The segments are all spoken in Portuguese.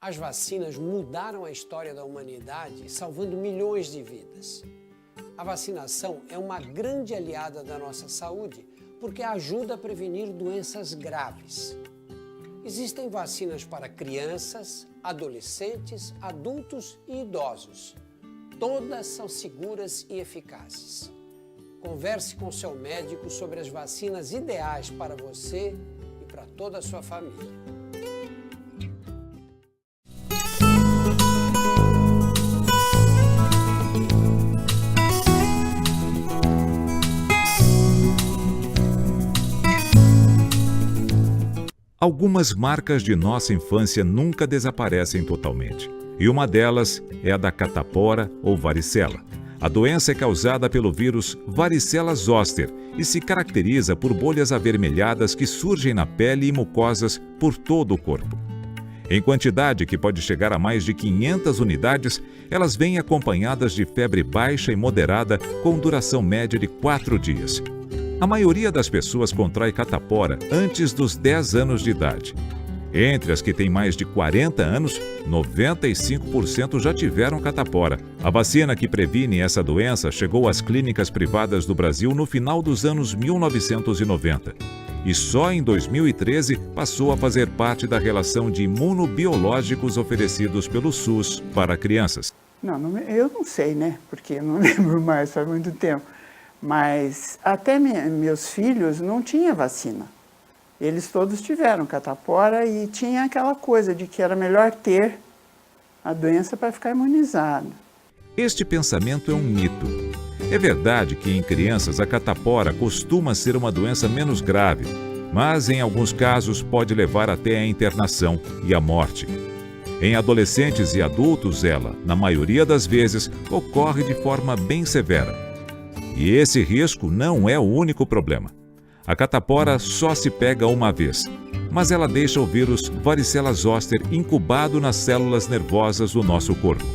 As vacinas mudaram a história da humanidade, salvando milhões de vidas. A vacinação é uma grande aliada da nossa saúde, porque ajuda a prevenir doenças graves. Existem vacinas para crianças, adolescentes, adultos e idosos. Todas são seguras e eficazes. Converse com seu médico sobre as vacinas ideais para você e para toda a sua família. Algumas marcas de nossa infância nunca desaparecem totalmente, e uma delas é a da catapora ou varicela. A doença é causada pelo vírus varicela zoster e se caracteriza por bolhas avermelhadas que surgem na pele e mucosas por todo o corpo. Em quantidade que pode chegar a mais de 500 unidades, elas vêm acompanhadas de febre baixa e moderada com duração média de 4 dias. A maioria das pessoas contrai catapora antes dos 10 anos de idade. Entre as que têm mais de 40 anos, 95% já tiveram catapora. A vacina que previne essa doença chegou às clínicas privadas do Brasil no final dos anos 1990. E só em 2013 passou a fazer parte da relação de imunobiológicos oferecidos pelo SUS para crianças. Eu não sei, né? Porque eu não lembro mais, faz muito tempo. Mas até meus filhos não tinham vacina. Eles todos tiveram catapora e tinha aquela coisa de que era melhor ter a doença para ficar imunizado. Este pensamento é um mito. É verdade que em crianças a catapora costuma ser uma doença menos grave, mas em alguns casos pode levar até a internação e a morte. Em adolescentes e adultos ela, na maioria das vezes, ocorre de forma bem severa. E esse risco não é o único problema. A catapora só se pega uma vez, mas ela deixa o vírus varicela zoster incubado nas células nervosas do nosso corpo.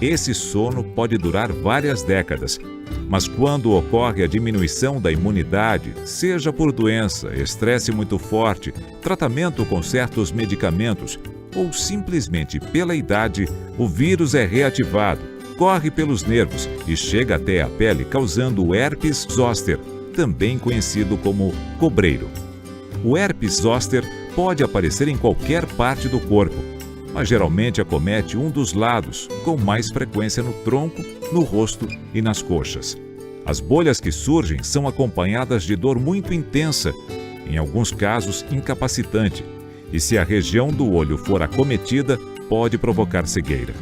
Esse sono pode durar várias décadas, mas quando ocorre a diminuição da imunidade, seja por doença, estresse muito forte, tratamento com certos medicamentos ou simplesmente pela idade, o vírus é reativado, corre pelos nervos e chega até a pele causando o herpes zoster, também conhecido como cobreiro. O herpes zoster pode aparecer em qualquer parte do corpo, mas geralmente acomete um dos lados, com mais frequência no tronco, no rosto e nas coxas. As bolhas que surgem são acompanhadas de dor muito intensa, em alguns casos incapacitante, e se a região do olho for acometida, pode provocar cegueira.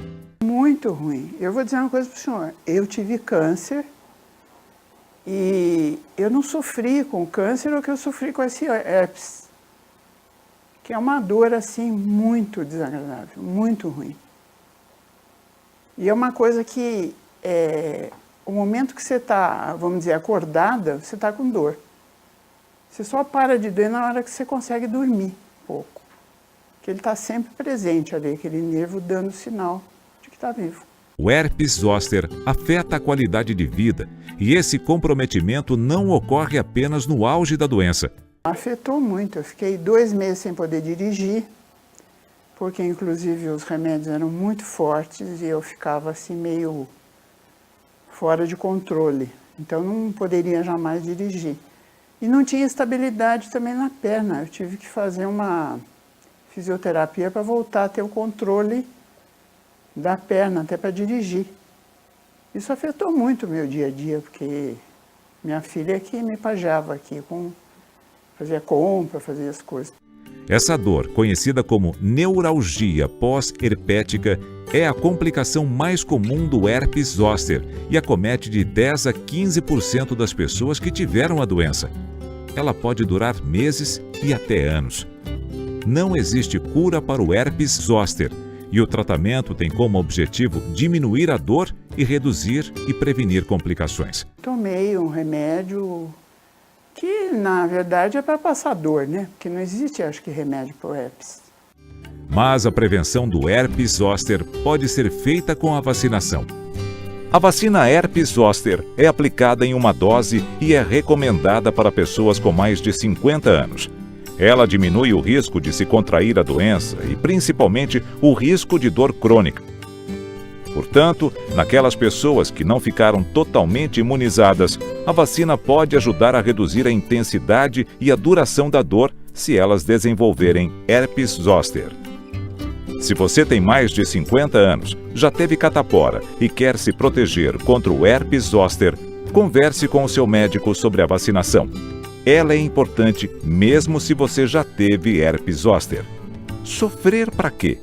Muito ruim. Eu vou dizer uma coisa para o senhor. Eu tive câncer e eu não sofri com câncer o que eu sofri com esse herpes, que é uma dor assim muito desagradável, muito ruim. E é uma coisa que o momento que você está, vamos dizer, acordada, você está com dor. Você só para de doer na hora que você consegue dormir um pouco. Que ele está sempre presente ali, aquele nervo dando sinal de que está vivo. O herpes zoster afeta a qualidade de vida e esse comprometimento não ocorre apenas no auge da doença. Afetou muito. Eu fiquei 2 meses sem poder dirigir, porque inclusive os remédios eram muito fortes e eu ficava assim meio fora de controle. Então não poderia jamais dirigir. E não tinha estabilidade também na perna. Eu tive que fazer uma fisioterapia para voltar a ter o controle da perna, até para dirigir. Isso afetou muito o meu dia a dia, porque minha filha que me pajava aqui, fazia compra, fazia as coisas. Essa dor, conhecida como neuralgia pós-herpética, é a complicação mais comum do herpes zoster e acomete de 10 a 15% das pessoas que tiveram a doença. Ela pode durar meses e até anos. Não existe cura para o herpes zoster e o tratamento tem como objetivo diminuir a dor e reduzir e prevenir complicações. Tomei um remédio que, na verdade, é para passar dor, né? Porque não existe, acho que, remédio para o herpes. Mas a prevenção do herpes zoster pode ser feita com a vacinação. A vacina herpes zoster é aplicada em uma dose e é recomendada para pessoas com mais de 50 anos. Ela diminui o risco de se contrair a doença e, principalmente, o risco de dor crônica. Portanto, naquelas pessoas que não ficaram totalmente imunizadas, a vacina pode ajudar a reduzir a intensidade e a duração da dor se elas desenvolverem herpes zoster. Se você tem mais de 50 anos, já teve catapora e quer se proteger contra o herpes zoster, converse com o seu médico sobre a vacinação. Ela é importante mesmo se você já teve herpes zoster. Sofrer para quê?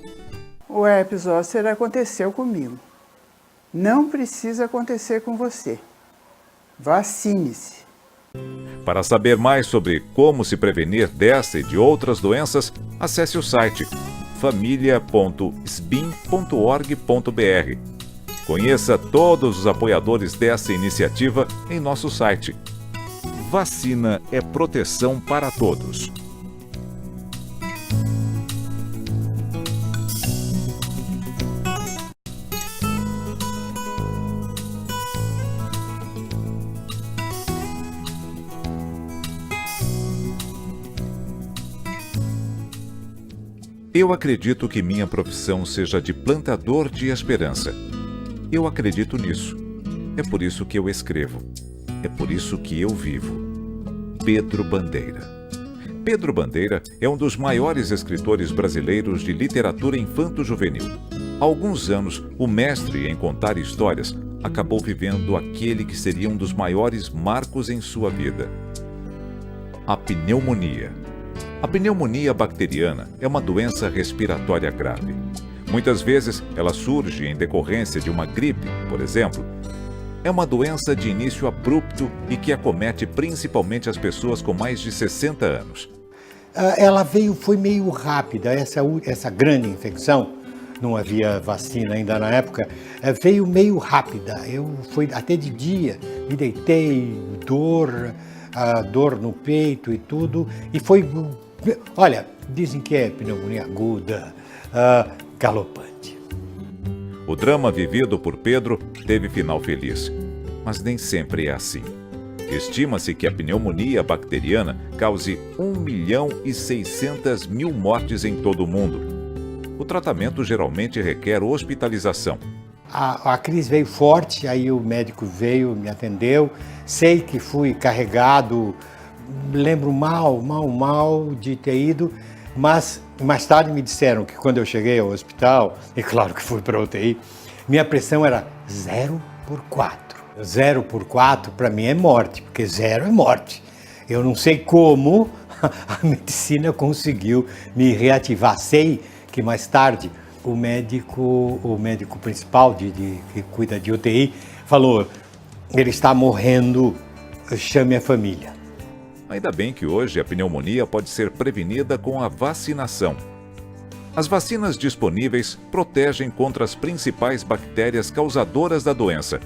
O herpes zoster aconteceu comigo. Não precisa acontecer com você. Vacine-se. Para saber mais sobre como se prevenir dessa e de outras doenças, acesse o site familia.sbim.org.br. Conheça todos os apoiadores dessa iniciativa em nosso site. Vacina é proteção para todos. Eu acredito que minha profissão seja de plantador de esperança. Eu acredito nisso. É por isso que eu escrevo. É por isso que eu vivo. Pedro Bandeira. Pedro Bandeira é um dos maiores escritores brasileiros de literatura infanto-juvenil. Há alguns anos, o mestre em contar histórias acabou vivendo aquele que seria um dos maiores marcos em sua vida: a pneumonia. A pneumonia bacteriana é uma doença respiratória grave. Muitas vezes, ela surge em decorrência de uma gripe, por exemplo. É uma doença de início abrupto e que acomete principalmente as pessoas com mais de 60 anos. Ela foi meio rápida, essa grande infecção, não havia vacina ainda na época, veio meio rápida. Foi até de dia, me deitei, dor no peito e tudo, e foi, olha, dizem que é pneumonia aguda, galopante. O drama vivido por Pedro teve final feliz, mas nem sempre é assim. Estima-se que a pneumonia bacteriana cause 1.600.000 mortes em todo o mundo. O tratamento geralmente requer hospitalização. A crise veio forte, aí o médico veio, me atendeu. Sei que fui carregado, lembro mal de ter ido, mas mais tarde me disseram que quando eu cheguei ao hospital, e claro que fui para a UTI, minha pressão era 0/4. 0/4 para mim é morte, porque 0 é morte. Eu não sei como a medicina conseguiu me reativar. Sei que mais tarde o médico principal que cuida de UTI falou: ele está morrendo, chame a família. Ainda bem que hoje a pneumonia pode ser prevenida com a vacinação. As vacinas disponíveis protegem contra as principais bactérias causadoras da doença.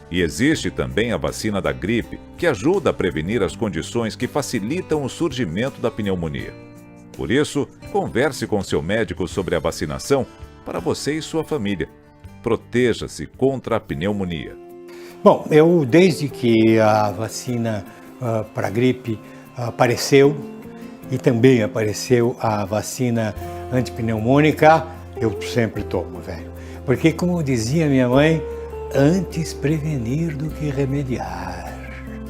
E existe também a vacina da gripe, que ajuda a prevenir as condições que facilitam o surgimento da pneumonia. Por isso, converse com seu médico sobre a vacinação para você e sua família. Proteja-se contra a pneumonia. Bom, desde que a vacina para a gripe apareceu e também apareceu a vacina antipneumônica, eu sempre tomo, velho. Porque, como dizia minha mãe, antes prevenir do que remediar.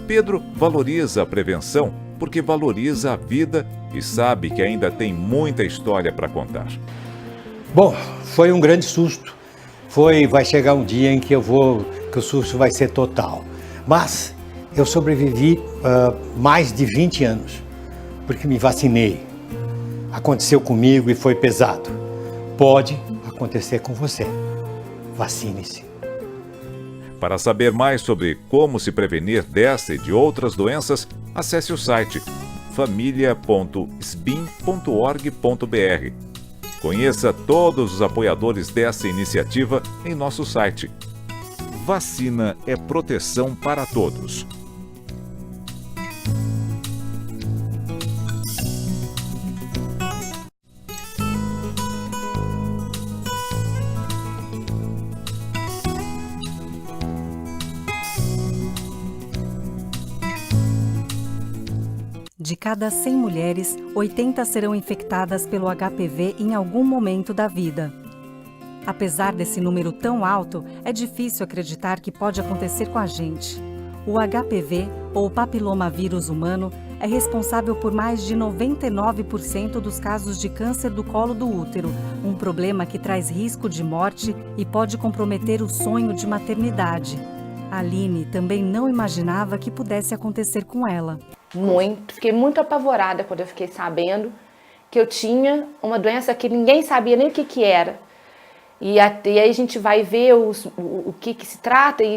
Pedro valoriza a prevenção porque valoriza a vida e sabe que ainda tem muita história para contar. Bom, foi um grande susto. Vai chegar um dia em que o susto vai ser total. Mas eu sobrevivi mais de 20 anos, porque me vacinei. Aconteceu comigo e foi pesado. Pode acontecer com você. Vacine-se. Para saber mais sobre como se prevenir dessa e de outras doenças, acesse o site familia.sbim.org.br. Conheça todos os apoiadores dessa iniciativa em nosso site. Vacina é proteção para todos. De cada 100 mulheres, 80 serão infectadas pelo HPV em algum momento da vida. Apesar desse número tão alto, é difícil acreditar que pode acontecer com a gente. O HPV, ou papilomavírus humano, é responsável por mais de 99% dos casos de câncer do colo do útero, um problema que traz risco de morte e pode comprometer o sonho de maternidade. A Aline também não imaginava que pudesse acontecer com ela. Fiquei muito apavorada quando eu fiquei sabendo que eu tinha uma doença que ninguém sabia nem o que era. E aí a gente vai ver o que se trata e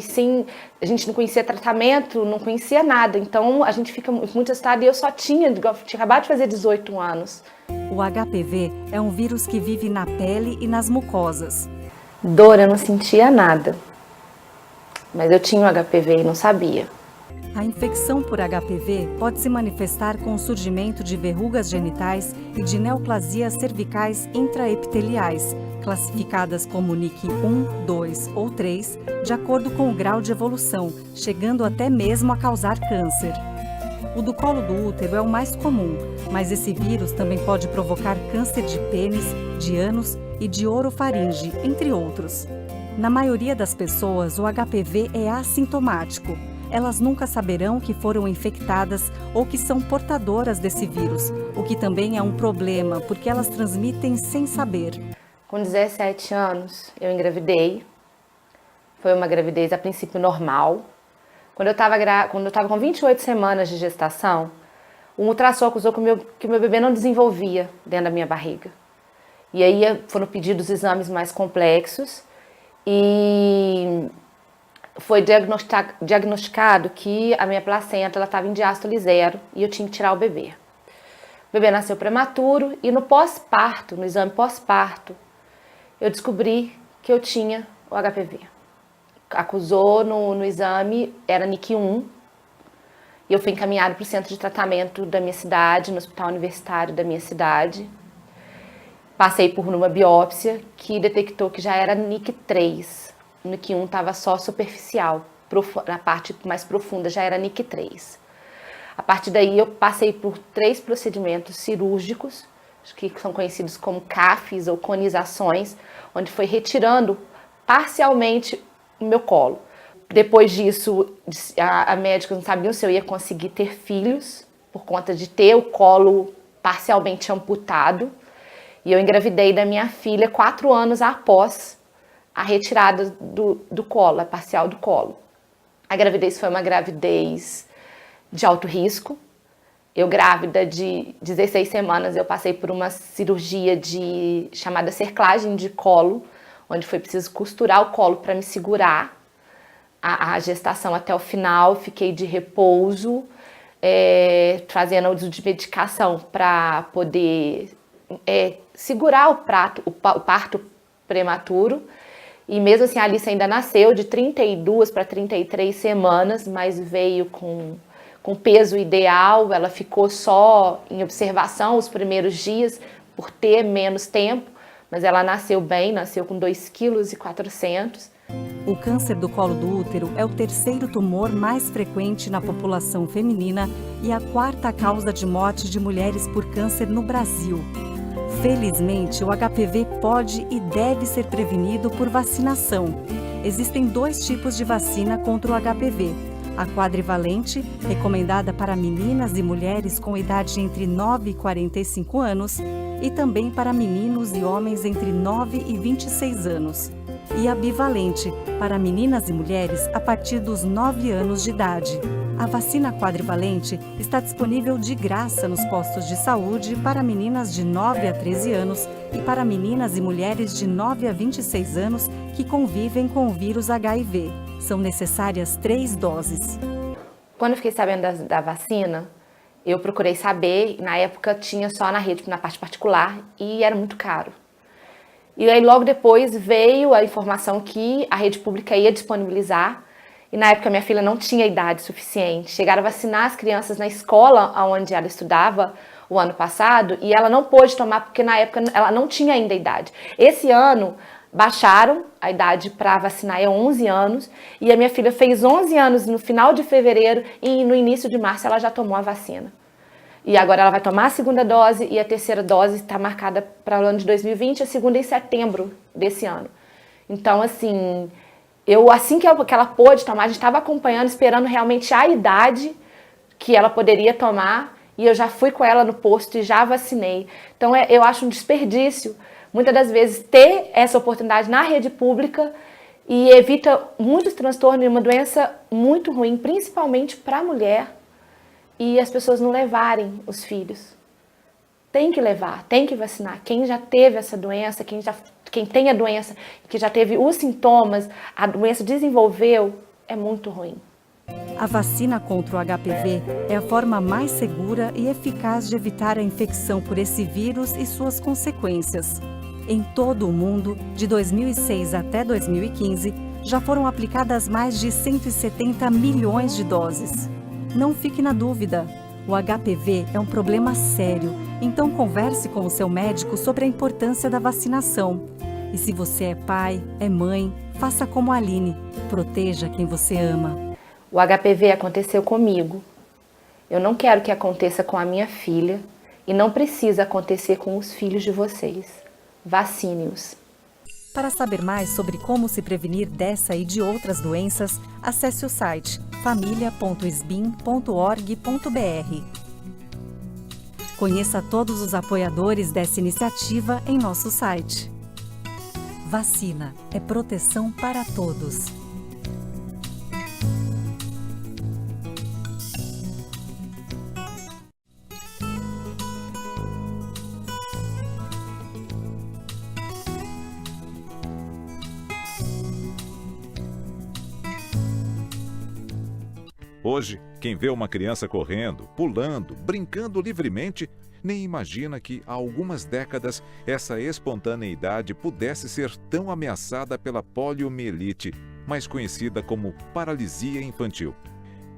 a gente não conhecia tratamento, não conhecia nada. Então a gente fica muito assustada e eu tinha acabado de fazer 18 anos. O HPV é um vírus que vive na pele e nas mucosas. Dor, eu não sentia nada, mas eu tinha o HPV e não sabia. A infecção por HPV pode se manifestar com o surgimento de verrugas genitais e de neoplasias cervicais intraepiteliais, classificadas como NIC 1, 2 ou 3, de acordo com o grau de evolução, chegando até mesmo a causar câncer. O do colo do útero é o mais comum, mas esse vírus também pode provocar câncer de pênis, de ânus e de orofaringe, entre outros. Na maioria das pessoas, o HPV é assintomático. Elas nunca saberão que foram infectadas ou que são portadoras desse vírus, o que também é um problema, porque elas transmitem sem saber. Com 17 anos, eu engravidei. Foi uma gravidez, a princípio, normal. Quando eu estava com 28 semanas de gestação, o ultrassom acusou que o meu bebê não desenvolvia dentro da minha barriga. E aí foram pedidos exames mais complexos e foi diagnosticado que a minha placenta estava em diástole 0 e eu tinha que tirar o bebê. O bebê nasceu prematuro e no pós-parto, no exame pós-parto, eu descobri que eu tinha o HPV. Acusou no exame, era NIC 1, e eu fui encaminhada para o centro de tratamento da minha cidade, no hospital universitário da minha cidade. Passei por uma biópsia que detectou que já era NIC 3. O NIC 1 estava só superficial, na parte mais profunda já era NIC 3. A partir daí eu passei por 3 procedimentos cirúrgicos, que são conhecidos como CAFs ou conizações, onde foi retirando parcialmente o meu colo. Depois disso, a médica não sabia se eu ia conseguir ter filhos, por conta de ter o colo parcialmente amputado. E eu engravidei da minha filha 4 anos após a retirada do colo, a parcial do colo. A gravidez foi uma gravidez de alto risco. Eu grávida de 16 semanas, eu passei por uma cirurgia chamada cerclagem de colo, onde foi preciso costurar o colo para me segurar a gestação até o final. Fiquei de repouso, fazendo uso de medicação para poder segurar o parto prematuro. E mesmo assim a Alice ainda nasceu de 32 para 33 semanas, mas veio com peso ideal. Ela ficou só em observação os primeiros dias por ter menos tempo, mas ela nasceu bem, nasceu com 2,4 kg. O câncer do colo do útero é o 3º tumor mais frequente na população feminina e a 4ª causa de morte de mulheres por câncer no Brasil. Felizmente, o HPV pode e deve ser prevenido por vacinação. Existem 2 tipos de vacina contra o HPV. A quadrivalente, recomendada para meninas e mulheres com idade entre 9 e 45 anos, e também para meninos e homens entre 9 e 26 anos. E a bivalente, para meninas e mulheres a partir dos 9 anos de idade. A vacina quadrivalente está disponível de graça nos postos de saúde para meninas de 9 a 13 anos e para meninas e mulheres de 9 a 26 anos que convivem com o vírus HIV. São necessárias 3 doses. Quando eu fiquei sabendo da vacina, eu procurei saber. Na época tinha só na rede, na parte particular, e era muito caro. E aí logo depois veio a informação que a rede pública ia disponibilizar. E na época minha filha não tinha idade suficiente. Chegaram a vacinar as crianças na escola onde ela estudava o ano passado e ela não pôde tomar porque na época ela não tinha ainda idade. Esse ano baixaram a idade para vacinar, é 11 anos, e a minha filha fez 11 anos no final de fevereiro e no início de março ela já tomou a vacina. E agora ela vai tomar a segunda dose e a terceira dose está marcada para o ano de 2020, a segunda em setembro desse ano. Então, assim, assim que ela pôde tomar, a gente estava acompanhando, esperando realmente a idade que ela poderia tomar, e eu já fui com ela no posto e já vacinei. Então, eu acho um desperdício, muitas das vezes, ter essa oportunidade na rede pública e evita muitos transtornos e uma doença muito ruim, principalmente para a mulher, e as pessoas não levarem os filhos. Tem que levar, tem que vacinar. Quem já teve essa doença, quem tem a doença, que já teve os sintomas, a doença desenvolveu, é muito ruim. A vacina contra o HPV é a forma mais segura e eficaz de evitar a infecção por esse vírus e suas consequências. Em todo o mundo, de 2006 até 2015, já foram aplicadas mais de 170 milhões de doses. Não fique na dúvida, o HPV é um problema sério, então converse com o seu médico sobre a importância da vacinação. E se você é pai, é mãe, faça como a Aline, proteja quem você ama. O HPV aconteceu comigo. Eu não quero que aconteça com a minha filha e não precisa acontecer com os filhos de vocês. Vacine-os. Para saber mais sobre como se prevenir dessa e de outras doenças, acesse o site familia.sbim.org.br. Conheça todos os apoiadores dessa iniciativa em nosso site. Vacina é proteção para todos. Hoje, quem vê uma criança correndo, pulando, brincando livremente, nem imagina que há algumas décadas essa espontaneidade pudesse ser tão ameaçada pela poliomielite, mais conhecida como paralisia infantil.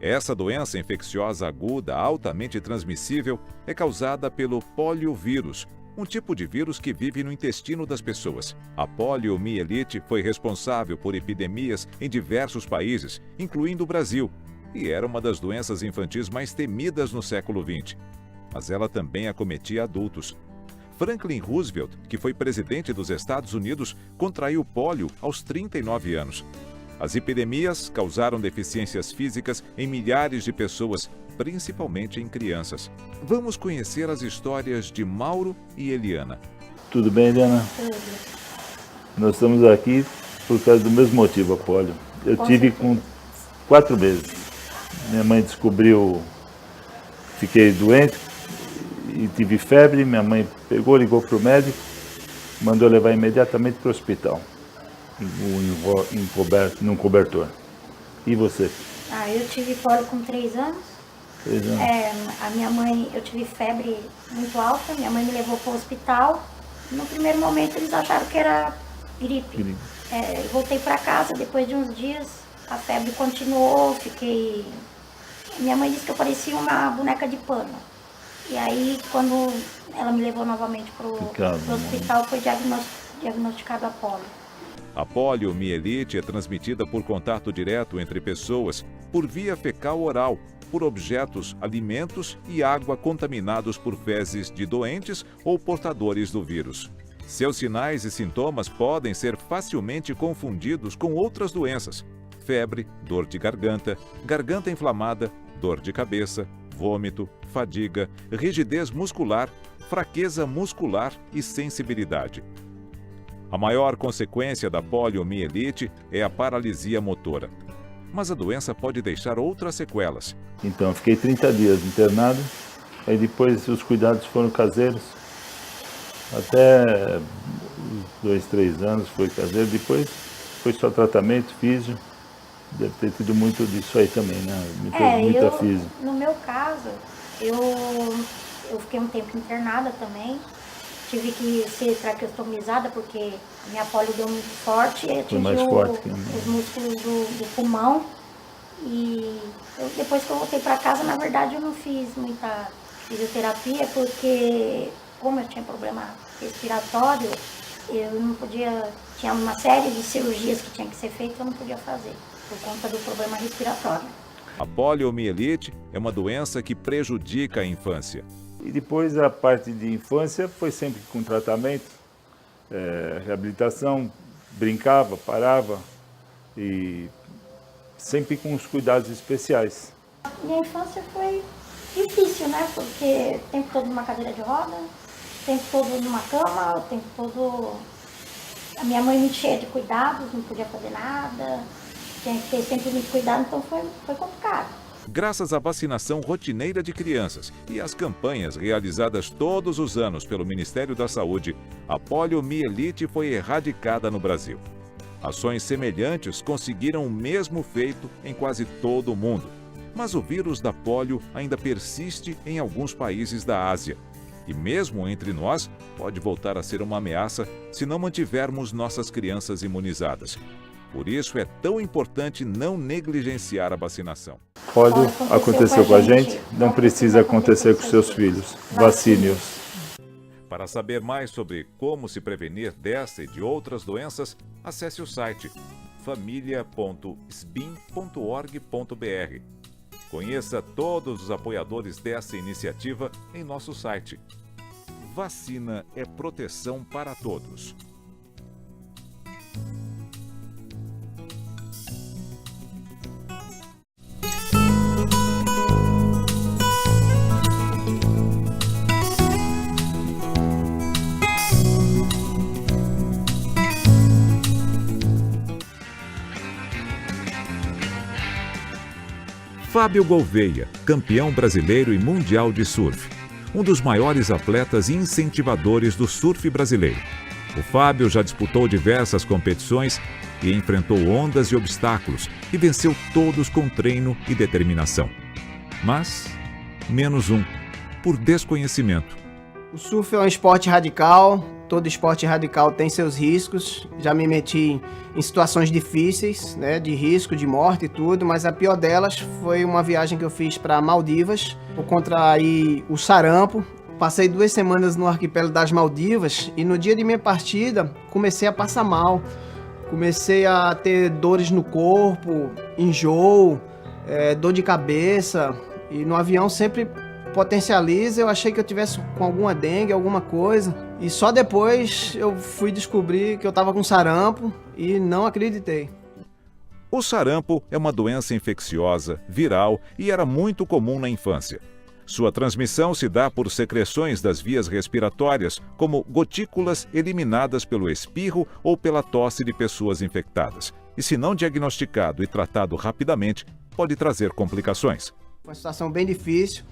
Essa doença infecciosa aguda altamente transmissível é causada pelo poliovírus, um tipo de vírus que vive no intestino das pessoas. A poliomielite foi responsável por epidemias em diversos países, incluindo o Brasil, e era uma das doenças infantis mais temidas no século XX. Mas ela também acometia adultos. Franklin Roosevelt, que foi presidente dos Estados Unidos, contraiu pólio aos 39 anos. As epidemias causaram deficiências físicas em milhares de pessoas, principalmente em crianças. Vamos conhecer as histórias de Mauro e Eliana. Tudo bem, Eliana? Tudo. Nós estamos aqui por causa do mesmo motivo, a pólio. Eu tive com 4 meses. Minha mãe descobriu, fiquei doente e tive febre. Minha mãe pegou, ligou para o médico, mandou levar imediatamente para o hospital, num cobertor. E você? Eu tive pólio com 3 anos. 3 anos. A minha mãe, eu tive febre muito alta, minha mãe me levou para o hospital. No primeiro momento eles acharam que era gripe. Eu voltei para casa, depois de uns dias a febre continuou, Minha mãe disse que eu parecia uma boneca de pano. E aí, quando ela me levou novamente para o hospital, foi diagnosticado a pólio. A poliomielite é transmitida por contato direto entre pessoas, por via fecal-oral, por objetos, alimentos e água contaminados por fezes de doentes ou portadores do vírus. Seus sinais e sintomas podem ser facilmente confundidos com outras doenças: febre, dor de garganta, garganta inflamada, dor de cabeça, vômito, fadiga, rigidez muscular, fraqueza muscular e sensibilidade. A maior consequência da poliomielite é a paralisia motora. Mas a doença pode deixar outras sequelas. Então, eu fiquei 30 dias internado, aí depois os cuidados foram caseiros. Até 2, 3 anos foi caseiro, depois foi só tratamento, físio. Deve ter tido muito disso aí também, né? Muita física. No meu caso, eu fiquei um tempo internada também. Tive que ser traqueostomizada porque a minha pólio deu muito forte e atingiu os músculos do pulmão. E depois que eu voltei para casa, na verdade, eu não fiz muita fisioterapia porque, como eu tinha problema respiratório, eu não podia... Tinha uma série de cirurgias que tinha que ser feitas, eu não podia fazer, por conta do problema respiratório. A poliomielite é uma doença que prejudica a infância. E depois a parte de infância foi sempre com tratamento, reabilitação, brincava, parava e sempre com os cuidados especiais. Minha infância foi difícil, né? Porque o tempo todo numa cadeira de roda, o tempo todo numa cama, o tempo todo... A minha mãe muito cheia de cuidados, não podia fazer nada, tinha que ter sempre muito cuidado, então foi complicado. Graças à vacinação rotineira de crianças e às campanhas realizadas todos os anos pelo Ministério da Saúde, a poliomielite foi erradicada no Brasil. Ações semelhantes conseguiram o mesmo feito em quase todo o mundo. Mas o vírus da polio ainda persiste em alguns países da Ásia. E mesmo entre nós, pode voltar a ser uma ameaça se não mantivermos nossas crianças imunizadas. Por isso é tão importante não negligenciar a vacinação. Polio aconteceu com a gente, não precisa acontecer com seus filhos. Vacine-os. Para saber mais sobre como se prevenir desta e de outras doenças, acesse o site familia.sbim.org.br. Conheça todos os apoiadores dessa iniciativa em nosso site. Vacina é proteção para todos. Fábio Gouveia, campeão brasileiro e mundial de surf. Um dos maiores atletas e incentivadores do surf brasileiro. O Fábio já disputou diversas competições e enfrentou ondas e obstáculos e venceu todos com treino e determinação. Mas, menos um, por desconhecimento. O surf é um esporte radical, todo esporte radical tem seus riscos. Já me meti em situações difíceis, né, de risco, de morte e tudo, mas a pior delas foi uma viagem que eu fiz para Maldivas, por contrair o sarampo. Passei 2 semanas no arquipélago das Maldivas e no dia de minha partida comecei a passar mal. Comecei a ter dores no corpo, enjoo, dor de cabeça, e no avião sempre potencializa, eu achei que eu tivesse com alguma dengue, alguma coisa, e só depois eu fui descobrir que eu estava com sarampo e não acreditei. O sarampo é uma doença infecciosa, viral e era muito comum na infância. Sua transmissão se dá por secreções das vias respiratórias, como gotículas eliminadas pelo espirro ou pela tosse de pessoas infectadas. E se não diagnosticado e tratado rapidamente, pode trazer complicações. Uma situação bem difícil.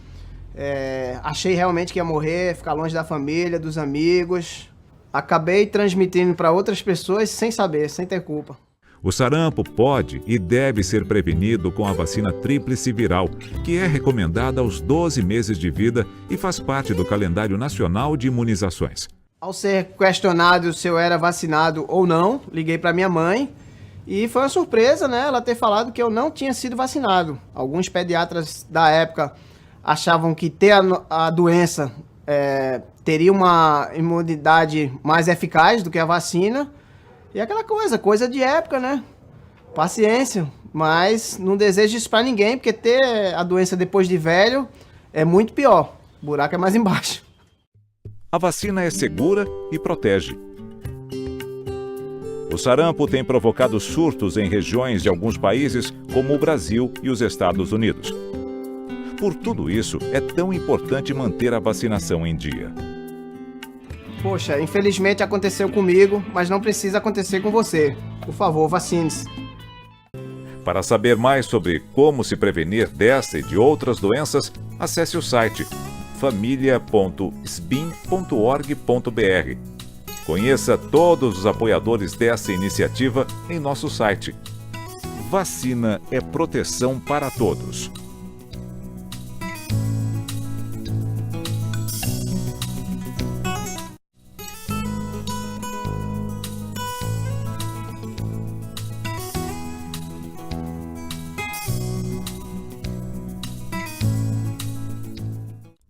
Achei realmente que ia morrer, ficar longe da família, dos amigos. Acabei transmitindo para outras pessoas sem saber, sem ter culpa. O sarampo pode e deve ser prevenido com a vacina tríplice viral, que é recomendada aos 12 meses de vida e faz parte do calendário nacional de imunizações. Ao ser questionado se eu era vacinado ou não, liguei para minha mãe e foi uma surpresa, né, ela ter falado que eu não tinha sido vacinado. Alguns pediatras da época achavam que ter a doença teria uma imunidade mais eficaz do que a vacina. E aquela coisa de época, né? Paciência, mas não desejo isso pra ninguém, porque ter a doença depois de velho é muito pior. O buraco é mais embaixo. A vacina é segura e protege. O sarampo tem provocado surtos em regiões de alguns países, como o Brasil e os Estados Unidos. Por tudo isso, é tão importante manter a vacinação em dia. Poxa, infelizmente aconteceu comigo, mas não precisa acontecer com você. Por favor, vacine-se. Para saber mais sobre como se prevenir desta e de outras doenças, acesse o site familia.sbim.org.br. Conheça todos os apoiadores dessa iniciativa em nosso site. Vacina é proteção para todos.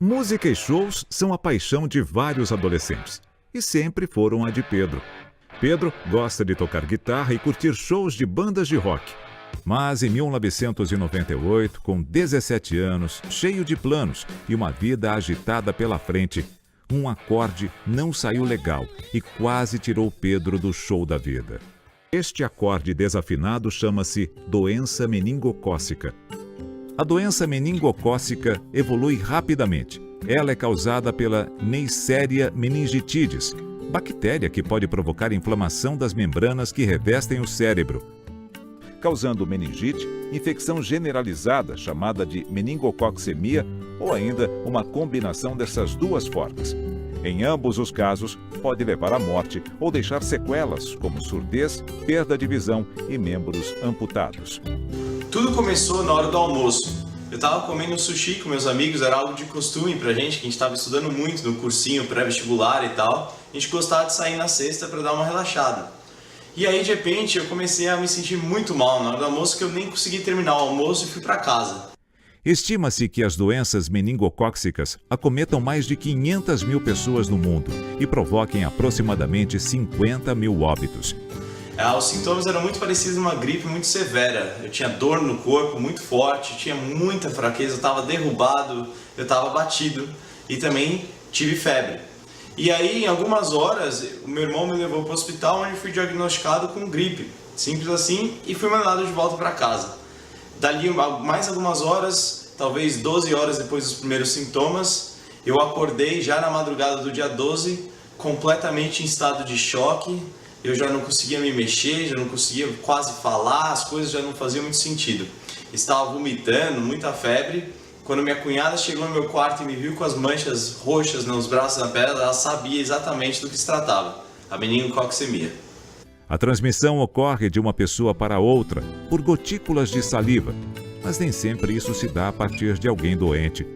Música e shows são a paixão de vários adolescentes e sempre foram a de Pedro. Pedro gosta de tocar guitarra e curtir shows de bandas de rock. Mas em 1998, com 17 anos, cheio de planos e uma vida agitada pela frente, um acorde não saiu legal e quase tirou Pedro do show da vida. Este acorde desafinado chama-se doença meningocócica. A doença meningocócica evolui rapidamente. Ela é causada pela Neisseria meningitidis, bactéria que pode provocar inflamação das membranas que revestem o cérebro, causando meningite, infecção generalizada chamada de meningococcemia ou ainda uma combinação dessas duas formas. Em ambos os casos, pode levar à morte ou deixar sequelas como surdez, perda de visão e membros amputados. Tudo começou na hora do almoço. Eu estava comendo sushi com meus amigos, era algo de costume pra gente, que a gente estava estudando muito no cursinho pré-vestibular e tal. A gente gostava de sair na sexta para dar uma relaxada. E aí, de repente, eu comecei a me sentir muito mal na hora do almoço, que eu nem consegui terminar o almoço e fui para casa. Estima-se que as doenças meningocócicas acometam mais de 500 mil pessoas no mundo e provoquem aproximadamente 50 mil óbitos. Os sintomas eram muito parecidos a uma gripe muito severa. Eu tinha dor no corpo muito forte, tinha muita fraqueza, eu estava derrubado, eu estava batido e também tive febre. E aí, em algumas horas, o meu irmão me levou para o hospital, onde fui diagnosticado com gripe. Simples assim, e fui mandado de volta para casa. Dali mais algumas horas, talvez 12 horas depois dos primeiros sintomas, eu acordei já na madrugada do dia 12, completamente em estado de choque. Eu já não conseguia me mexer, já não conseguia quase falar, as coisas já não faziam muito sentido. Estava vomitando, muita febre. Quando minha cunhada chegou no meu quarto e me viu com as manchas roxas nos braços e na perna, ela sabia exatamente do que se tratava, a meningococcemia. A transmissão ocorre de uma pessoa para outra por gotículas de saliva, mas nem sempre isso se dá a partir de alguém doente.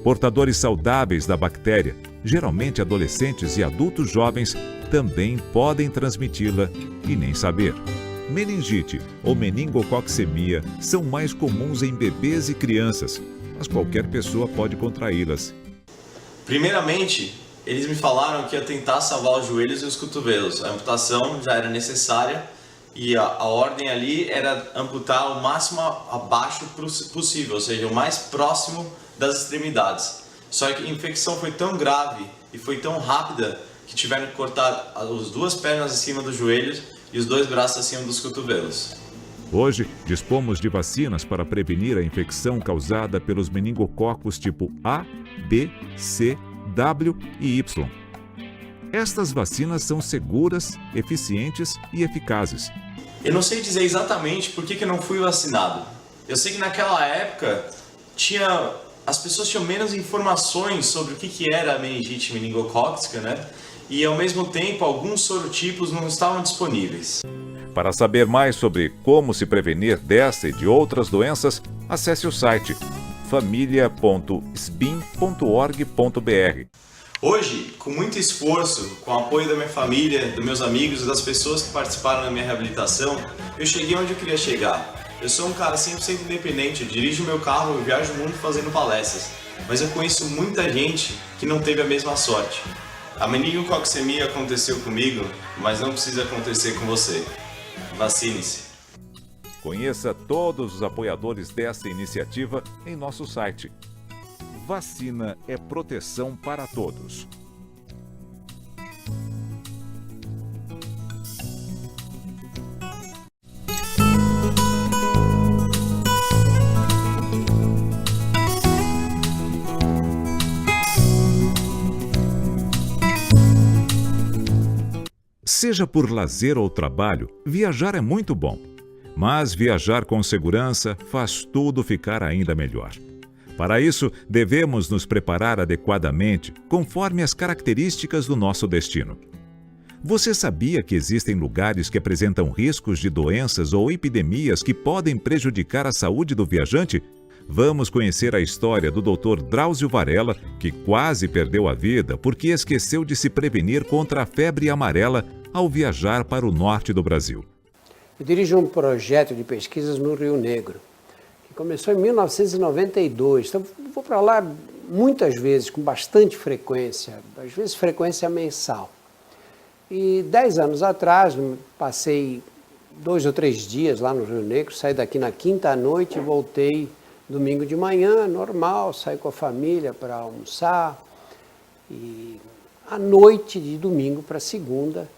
Portadores saudáveis da bactéria, geralmente adolescentes e adultos jovens, também podem transmiti-la e nem saber. Meningite ou meningococcemia são mais comuns em bebês e crianças, mas qualquer pessoa pode contraí-las. Primeiramente, eles me falaram que ia tentar salvar os joelhos e os cotovelos. A amputação já era necessária e a ordem ali era amputar o máximo abaixo possível, ou seja, o mais próximo das extremidades. Só que a infecção foi tão grave e foi tão rápida que tiveram que cortar as duas pernas acima dos joelhos e os dois braços acima dos cotovelos. Hoje, dispomos de vacinas para prevenir a infecção causada pelos meningococos tipo A, B, C, W e Y. Estas vacinas são seguras, eficientes e eficazes. Eu não sei dizer exatamente por que eu não fui vacinado. Eu sei que naquela época as pessoas tinham menos informações sobre o que era a meningite meningocócica, né? E ao mesmo tempo alguns sorotipos não estavam disponíveis. Para saber mais sobre como se prevenir dessa e de outras doenças, acesse o site familia.sbin.org.br. Hoje, com muito esforço, com o apoio da minha família, dos meus amigos e das pessoas que participaram da minha reabilitação, eu cheguei onde eu queria chegar. Eu sou um cara 100% independente, eu dirijo meu carro, eu viajo o mundo fazendo palestras. Mas eu conheço muita gente que não teve a mesma sorte. A meningococcemia aconteceu comigo, mas não precisa acontecer com você. Vacine-se. Conheça todos os apoiadores dessa iniciativa em nosso site. Vacina é proteção para todos. Seja por lazer ou trabalho, viajar é muito bom. Mas viajar com segurança faz tudo ficar ainda melhor. Para isso, devemos nos preparar adequadamente, conforme as características do nosso destino. Você sabia que existem lugares que apresentam riscos de doenças ou epidemias que podem prejudicar a saúde do viajante? Vamos conhecer a história do Dr. Drauzio Varela, que quase perdeu a vida porque esqueceu de se prevenir contra a febre amarela ao viajar para o norte do Brasil. Eu dirijo um projeto de pesquisas no Rio Negro, que começou em 1992. Então, vou para lá muitas vezes, com bastante frequência, às vezes frequência mensal. E 10 anos atrás, passei 2 ou 3 dias lá no Rio Negro, saí daqui na quinta à noite, voltei domingo de manhã, normal, saí com a família para almoçar. E à noite de domingo para segunda,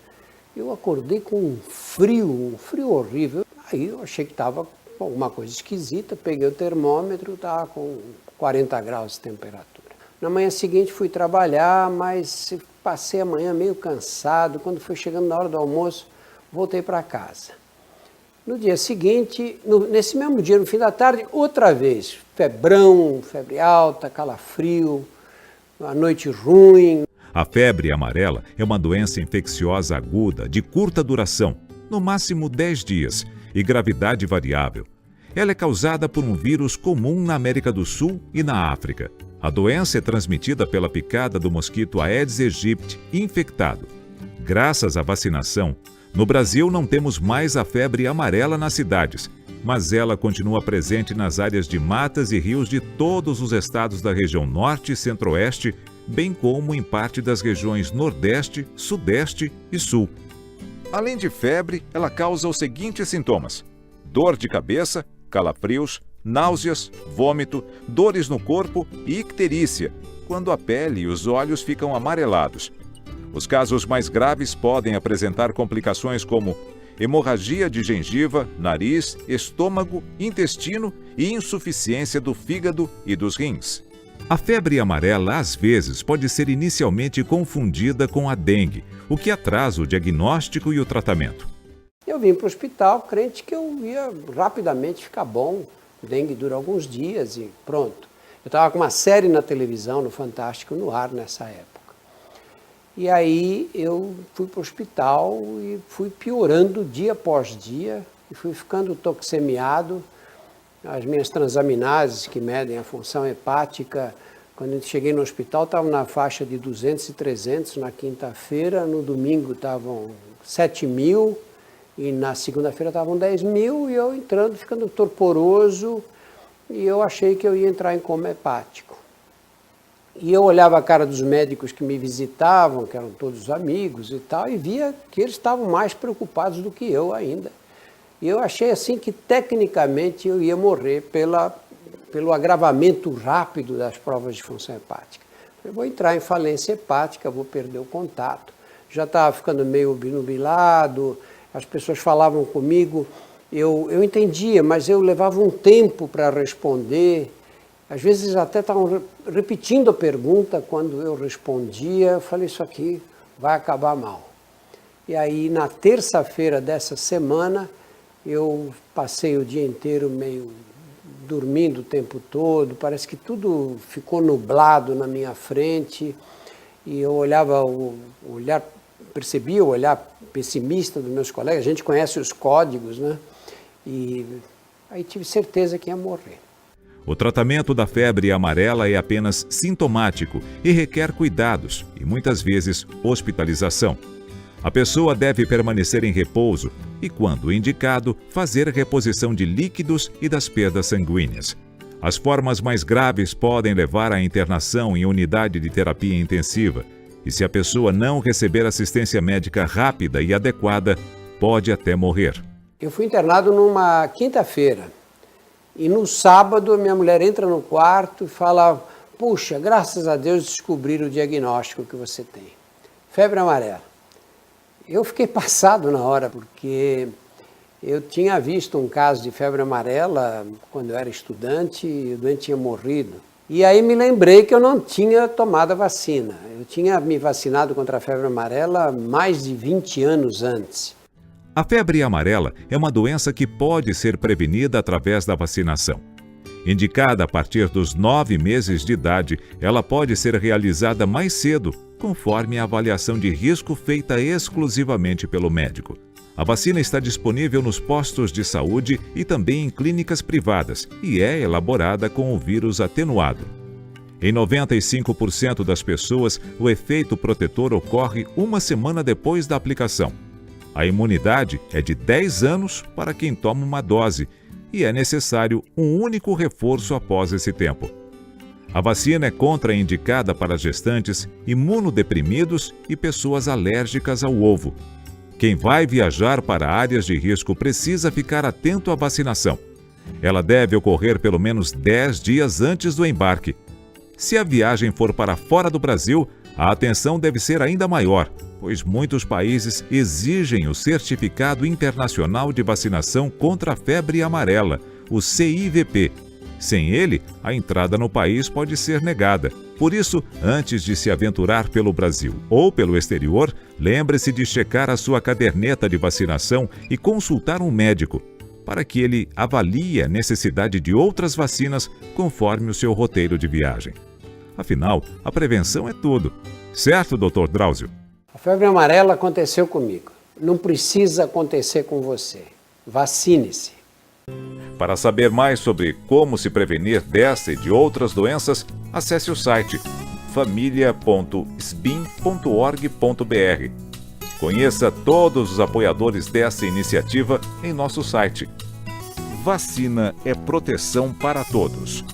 eu acordei com um frio horrível. Aí eu achei que estava alguma coisa esquisita, peguei o termômetro, estava com 40 graus de temperatura. Na manhã seguinte fui trabalhar, mas passei a manhã meio cansado. Quando foi chegando na hora do almoço, voltei para casa. No dia seguinte, nesse mesmo dia, no fim da tarde, outra vez, febrão, febre alta, calafrio, a noite ruim. A febre amarela é uma doença infecciosa aguda, de curta duração, no máximo 10 dias, e gravidade variável. Ela é causada por um vírus comum na América do Sul e na África. A doença é transmitida pela picada do mosquito Aedes aegypti infectado. Graças à vacinação, no Brasil não temos mais a febre amarela nas cidades, mas ela continua presente nas áreas de matas e rios de todos os estados da região Norte e Centro-Oeste, bem como em parte das regiões Nordeste, Sudeste e Sul. Além de febre, ela causa os seguintes sintomas: dor de cabeça, calafrios, náuseas, vômito, dores no corpo e icterícia, quando a pele e os olhos ficam amarelados. Os casos mais graves podem apresentar complicações como hemorragia de gengiva, nariz, estômago, intestino e insuficiência do fígado e dos rins. A febre amarela, às vezes, pode ser inicialmente confundida com a dengue, o que atrasa o diagnóstico e o tratamento. Eu vim para o hospital crente que eu ia rapidamente ficar bom. Dengue dura alguns dias e pronto. Eu estava com uma série na televisão, no Fantástico, no ar nessa época. E aí eu fui para o hospital e fui piorando dia após dia e fui ficando toxemiado. As minhas transaminases, que medem a função hepática, quando eu cheguei no hospital, estavam na faixa de 200 e 300 na quinta-feira, no domingo estavam 7.000 e na segunda-feira estavam 10.000 e eu entrando, ficando torporoso e eu achei que eu ia entrar em coma hepático. E eu olhava a cara dos médicos que me visitavam, que eram todos amigos e tal, e via que eles estavam mais preocupados do que eu ainda. E eu achei assim que tecnicamente eu ia morrer pelo agravamento rápido das provas de função hepática. Eu vou entrar em falência hepática, vou perder o contato. Já estava ficando meio obnubilado, as pessoas falavam comigo, eu entendia, mas eu levava um tempo para responder. Às vezes até estavam repetindo a pergunta quando eu respondia. Eu falei, isso aqui vai acabar mal. E aí, na terça-feira dessa semana, eu passei o dia inteiro meio dormindo o tempo todo. Parece que tudo ficou nublado na minha frente. E eu olhava percebia o olhar pessimista dos meus colegas. A gente conhece os códigos, né? E aí tive certeza que ia morrer. O tratamento da febre amarela é apenas sintomático e requer cuidados e, muitas vezes, hospitalização. A pessoa deve permanecer em repouso e, quando indicado, fazer reposição de líquidos e das perdas sanguíneas. As formas mais graves podem levar à internação em unidade de terapia intensiva e, se a pessoa não receber assistência médica rápida e adequada, pode até morrer. Eu fui internado numa quinta-feira. E no sábado, a minha mulher entra no quarto e fala, puxa, graças a Deus descobriram o diagnóstico que você tem. Febre amarela. Eu fiquei passado na hora, porque eu tinha visto um caso de febre amarela quando eu era estudante e o doente tinha morrido. E aí me lembrei que eu não tinha tomado a vacina. Eu tinha me vacinado contra a febre amarela mais de 20 anos antes. A febre amarela é uma doença que pode ser prevenida através da vacinação. Indicada a partir dos 9 meses de idade, ela pode ser realizada mais cedo, conforme a avaliação de risco feita exclusivamente pelo médico. A vacina está disponível nos postos de saúde e também em clínicas privadas e é elaborada com o vírus atenuado. Em 95% das pessoas, o efeito protetor ocorre 1 semana depois da aplicação. A imunidade é de 10 anos para quem toma uma dose e é necessário um único reforço após esse tempo. A vacina é contraindicada para gestantes, imunodeprimidos e pessoas alérgicas ao ovo. Quem vai viajar para áreas de risco precisa ficar atento à vacinação. Ela deve ocorrer pelo menos 10 dias antes do embarque. Se a viagem for para fora do Brasil, a atenção deve ser ainda maior, pois muitos países exigem o Certificado Internacional de Vacinação contra a Febre Amarela, o CIVP. Sem ele, a entrada no país pode ser negada. Por isso, antes de se aventurar pelo Brasil ou pelo exterior, lembre-se de checar a sua caderneta de vacinação e consultar um médico, para que ele avalie a necessidade de outras vacinas conforme o seu roteiro de viagem. Afinal, a prevenção é tudo. Certo, Dr. Drauzio? A febre amarela aconteceu comigo. Não precisa acontecer com você. Vacine-se. Para saber mais sobre como se prevenir desta e de outras doenças, acesse o site familia.sbim.org.br. Conheça todos os apoiadores dessa iniciativa em nosso site. Vacina é proteção para todos.